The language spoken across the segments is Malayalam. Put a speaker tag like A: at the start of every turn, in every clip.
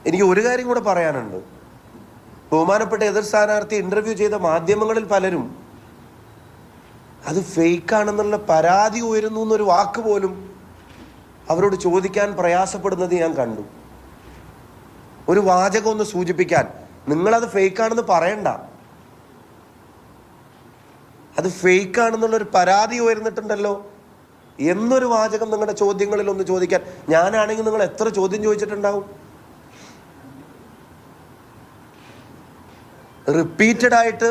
A: എനിക്ക് ഒരു കാര്യം കൂടെ പറയാനുണ്ട്. ബഹുമാനപ്പെട്ട എതിർ സ്ഥാനാർത്ഥി ഇന്റർവ്യൂ ചെയ്ത മാധ്യമങ്ങളിൽ പലരും അത് ഫേക്കാണെന്നുള്ള പരാതി ഉയരുന്നു എന്നൊരു വാക്ക് പോലും അവരോട് ചോദിക്കാൻ പ്രയാസപ്പെടുന്നത് ഞാൻ കണ്ടു. ഒരു വാചകം ഒന്ന് സൂചിപ്പിക്കാൻ, നിങ്ങളത് ഫേക്കാണെന്ന് പറയണ്ട, അത് ഫേക്കാണെന്നുള്ളൊരു പരാതി ഉയർന്നിട്ടുണ്ടല്ലോ എന്നൊരു വാചകം നിങ്ങളുടെ ചോദ്യങ്ങളിൽ ഒന്ന് ചോദിക്കാൻ. ഞാനാണെങ്കിൽ നിങ്ങൾ എത്ര ചോദ്യം ചോദിച്ചിട്ടുണ്ടാവും? റിപ്പീറ്റഡ് ആയിട്ട്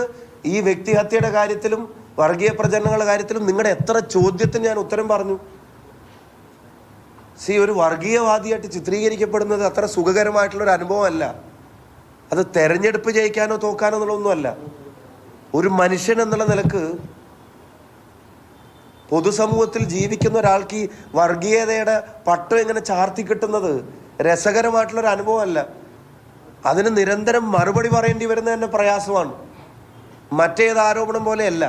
A: ഈ വ്യക്തിഹത്യയുടെ കാര്യത്തിലും വർഗീയ പ്രചരണങ്ങളുടെ കാര്യത്തിലും നിങ്ങളുടെ എത്ര ചോദ്യത്തിന് ഞാൻ ഉത്തരം പറഞ്ഞു. ഒരു വർഗീയവാദിയായിട്ട് ചിത്രീകരിക്കപ്പെടുന്നത് അത്ര സുഖകരമായിട്ടുള്ളൊരു അനുഭവമല്ല. അത് തെരഞ്ഞെടുപ്പ് ജയിക്കാനോ തോക്കാനോ എന്നുള്ളതൊന്നുമല്ല. ഒരു മനുഷ്യൻ എന്നുള്ള നിലക്ക് പൊതുസമൂഹത്തിൽ ജീവിക്കുന്ന ഒരാൾക്ക് ഈ വർഗീയതയുടെ പട്ടം ഇങ്ങനെ ചാർത്തി കിട്ടുന്നത് രസകരമായിട്ടുള്ളൊരു അനുഭവമല്ല. അതിന് നിരന്തരം മറുപടി പറയേണ്ടി വരുന്നത് തന്നെ പ്രയാസമാണ്. മറ്റേത് ആരോപണം പോലെയല്ല.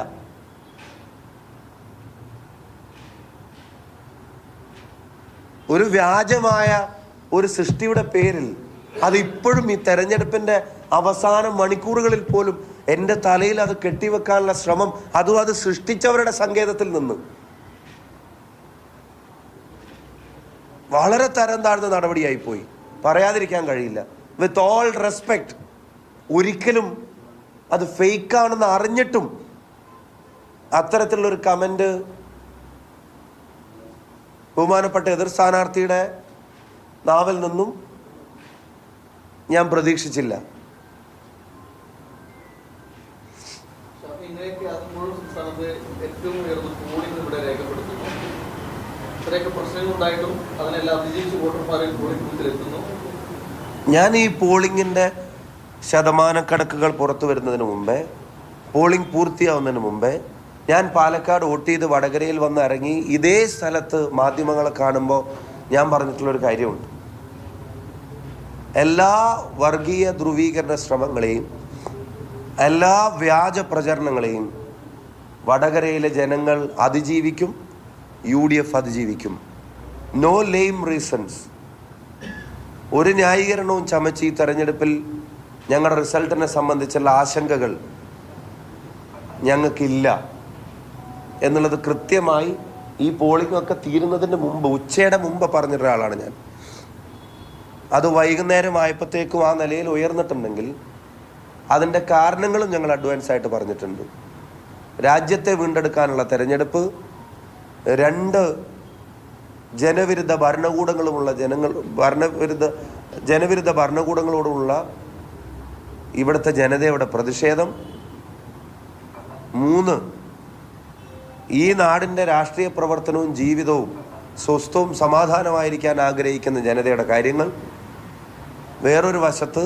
A: ഒരു വ്യാജമായ ഒരു സൃഷ്ടിയുടെ പേരിൽ അതിപ്പോഴും ഈ തെരഞ്ഞെടുപ്പിന്റെ അവസാന മണിക്കൂറുകളിൽ പോലും എൻ്റെ തലയിൽ അത് കെട്ടിവെക്കാനുള്ള ശ്രമം, അതും അത് സൃഷ്ടിച്ചവരുടെ സങ്കേതത്തിൽ നിന്ന് വളരെ തരം താഴ്ന്ന നടപടിയായിപ്പോയി. പറയാതിരിക്കാൻ കഴിയില്ല. വിത്ത് ഓൾ റെസ്പെക്ട്, ഒരിക്കലും അത് ഫേക്കാണെന്ന് അറിഞ്ഞിട്ടും അത്തരത്തിലുള്ളൊരു കമന്റ് ബഹുമാനപ്പെട്ട എതിർ സ്ഥാനാർത്ഥിയുടെ നാവിൽ നിന്നും ഞാൻ പ്രതീക്ഷിച്ചില്ല. ഞാൻ ഈ പോളിംഗിന്റെ ശതമാനക്കണക്കുകൾ പുറത്തു വരുന്നതിന് മുമ്പേ, പോളിംഗ് പൂർത്തിയാവുന്നതിന് മുമ്പേ ഞാൻ പാലക്കാട് വോട്ട് ചെയ്ത് വടകരയിൽ വന്ന് ഇറങ്ങി ഇതേ സ്ഥലത്ത് മാധ്യമങ്ങളെ കാണുമ്പോൾ ഞാൻ പറഞ്ഞിട്ടുള്ളൊരു കാര്യമുണ്ട്. എല്ലാ വർഗീയ ധ്രുവീകരണ ശ്രമങ്ങളെയും എല്ലാ വ്യാജ പ്രചരണങ്ങളെയും വടകരയിലെ ജനങ്ങൾ അതിജീവിക്കും, UDF അതിജീവിക്കും. No lame reasons. ഒരു ന്യായീകരണവും ചമച്ച് ഈ തെരഞ്ഞെടുപ്പിൽ ഞങ്ങളുടെ റിസൾട്ടിനെ സംബന്ധിച്ചുള്ള ആശങ്കകൾ ഞങ്ങൾക്കില്ല എന്നുള്ളത് കൃത്യമായി ഈ പോളിംഗ് ഒക്കെ തീരുന്നതിന് മുമ്പ്, ഉച്ചയുടെ മുമ്പ് പറഞ്ഞൊരാളാണ് ഞാൻ. അത് വൈകുന്നേരം ആയപ്പോഴത്തേക്കും ആ നിലയിൽ ഉയർന്നിട്ടുണ്ടെങ്കിൽ അതിൻ്റെ കാരണങ്ങളും ഞങ്ങൾ അഡ്വാൻസ് ആയിട്ട് പറഞ്ഞിട്ടുണ്ട്. രാജ്യത്തെ വീണ്ടെടുക്കാനുള്ള തെരഞ്ഞെടുപ്പ്, 2 ജനവിരുദ്ധ ഭരണകൂടങ്ങളുമുള്ള ജനവിരുദ്ധ ഭരണകൂടങ്ങളോടുമുള്ള ഇവിടുത്തെ ജനതയുടെ പ്രതിഷേധം, 3 ഈ നാടിൻ്റെ രാഷ്ട്രീയ പ്രവർത്തനവും ജീവിതവും സ്വസ്ഥവും സമാധാനമായിരിക്കാൻ ആഗ്രഹിക്കുന്ന ജനതയുടെ കാര്യങ്ങൾ, വേറൊരു വശത്ത്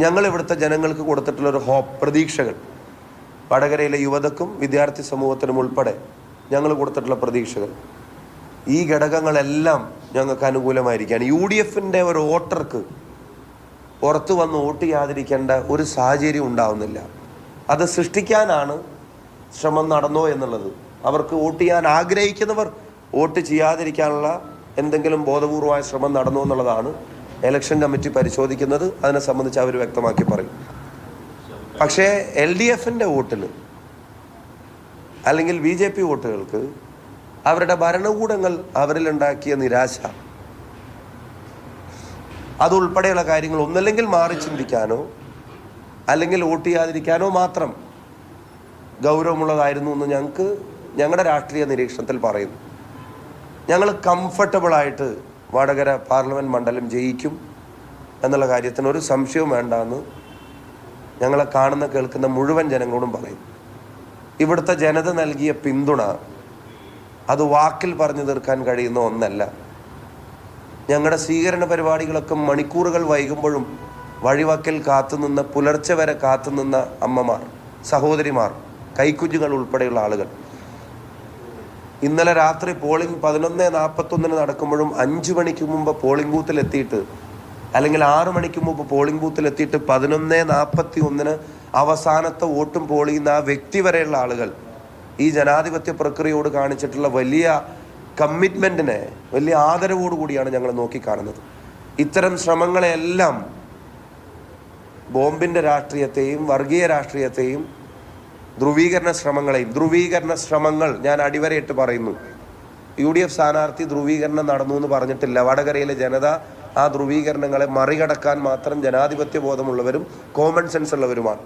A: ഞങ്ങൾ ഇവിടുത്തെ ജനങ്ങൾക്ക് കൊടുത്തിട്ടുള്ളൊരു പ്രതീക്ഷകൾ, വടകരയിലെ യുവതക്കും വിദ്യാർത്ഥി സമൂഹത്തിനും ഉൾപ്പെടെ ഞങ്ങൾ കൊടുത്തിട്ടുള്ള പ്രതീക്ഷകൾ, ഈ ഘടകങ്ങളെല്ലാം ഞങ്ങൾക്ക് അനുകൂലമായിരിക്കുകയാണ്. UDFന്റെ ഒരു വോട്ടർക്ക് പുറത്തു വന്ന് വോട്ട് ചെയ്യാതിരിക്കേണ്ട ഒരു സാഹചര്യം ഉണ്ടാവുന്നില്ല. അത് സൃഷ്ടിക്കാനാണ് ശ്രമം നടന്നോ എന്നുള്ളത്, അവർക്ക് വോട്ട് ചെയ്യാൻ ആഗ്രഹിക്കുന്നവർ വോട്ട് ചെയ്യാതിരിക്കാനുള്ള എന്തെങ്കിലും ബോധപൂർവമായ ശ്രമം നടന്നോ എന്നുള്ളതാണ് ഇലക്ഷൻ കമ്മിറ്റി പരിശോധിക്കുന്നത്. അതിനെ സംബന്ധിച്ച് അവർ വ്യക്തമാക്കി പറയും. പക്ഷേ LDFന്റെ വോട്ടിന് അല്ലെങ്കിൽ BJP വോട്ടുകൾക്ക് അവരുടെ ഭരണകൂടങ്ങൾ അവരിലുണ്ടാക്കിയ നിരാശ, അതുൾപ്പെടെയുള്ള കാര്യങ്ങൾ ഒന്നല്ലെങ്കിൽ മാറി ചിന്തിക്കാനോ അല്ലെങ്കിൽ വോട്ട് ചെയ്യാതിരിക്കാനോ മാത്രം ഗൗരവമുള്ളതായിരുന്നു എന്ന് ഞങ്ങളുടെ രാഷ്ട്രീയ നിരീക്ഷണത്തിൽ പറയുന്നു. ഞങ്ങൾ കംഫർട്ടബിളായിട്ട് വടകര പാർലമെൻറ്റ് മണ്ഡലം ജയിക്കും എന്നുള്ള കാര്യത്തിന് ഒരു സംശയവും വേണ്ടെന്ന് ഞങ്ങളെ കാണുന്ന കേൾക്കുന്ന മുഴുവൻ ജനങ്ങളോടും പറയും. ഇവിടുത്തെ ജനത നൽകിയ പിന്തുണ അത് വാക്കിൽ പറഞ്ഞു തീർക്കാൻ കഴിയുന്ന ഒന്നല്ല. ഞങ്ങളുടെ സ്വീകരണ പരിപാടികളൊക്കെ മണിക്കൂറുകൾ വൈകുമ്പോഴും വഴിവാക്കിൽ കാത്തുനിന്ന, പുലർച്ചെ വരെ കാത്തുനിന്ന അമ്മമാർ, സഹോദരിമാർ, കൈക്കുഞ്ഞുങ്ങൾ ഉൾപ്പെടെയുള്ള ആളുകൾ ഇന്നലെ രാത്രി പോളിംഗ് 11:41 നടക്കുമ്പോഴും 5 മണിക്ക് മുമ്പ് പോളിംഗ് ബൂത്തിലെത്തിയിട്ട്, അല്ലെങ്കിൽ 6 മണിക്ക് മുമ്പ് പോളിംഗ് ബൂത്തിലെത്തിയിട്ട് 11:41 അവസാനത്തെ വോട്ടും പോൾ ചെയ്യുന്ന ആ വ്യക്തി വരെയുള്ള ആളുകൾ ഈ ജനാധിപത്യ പ്രക്രിയയോട് കാണിച്ചിട്ടുള്ള വലിയ കമ്മിറ്റ്മെൻറ്റിനെ വലിയ ആദരവോടുകൂടിയാണ് ഞങ്ങൾ നോക്കിക്കാണുന്നത്. ഇത്തരം ശ്രമങ്ങളെല്ലാം ബോംബിൻ്റെ രാഷ്ട്രീയത്തെയും വർഗീയ രാഷ്ട്രീയത്തെയും ധ്രുവീകരണ ശ്രമങ്ങൾ ഞാൻ അടിവരയിട്ട് പറയുന്നു. UDF സ്ഥാനാർത്ഥി ധ്രുവീകരണം നടന്നു എന്ന് പറഞ്ഞിട്ടില്ല. വടകരയിലെ ജനത ആ ധ്രുവീകരണങ്ങളെ മറികടക്കാൻ മാത്രം ജനാധിപത്യ ബോധമുള്ളവരും കോമൺ സെൻസ് ഉള്ളവരുമാണ്.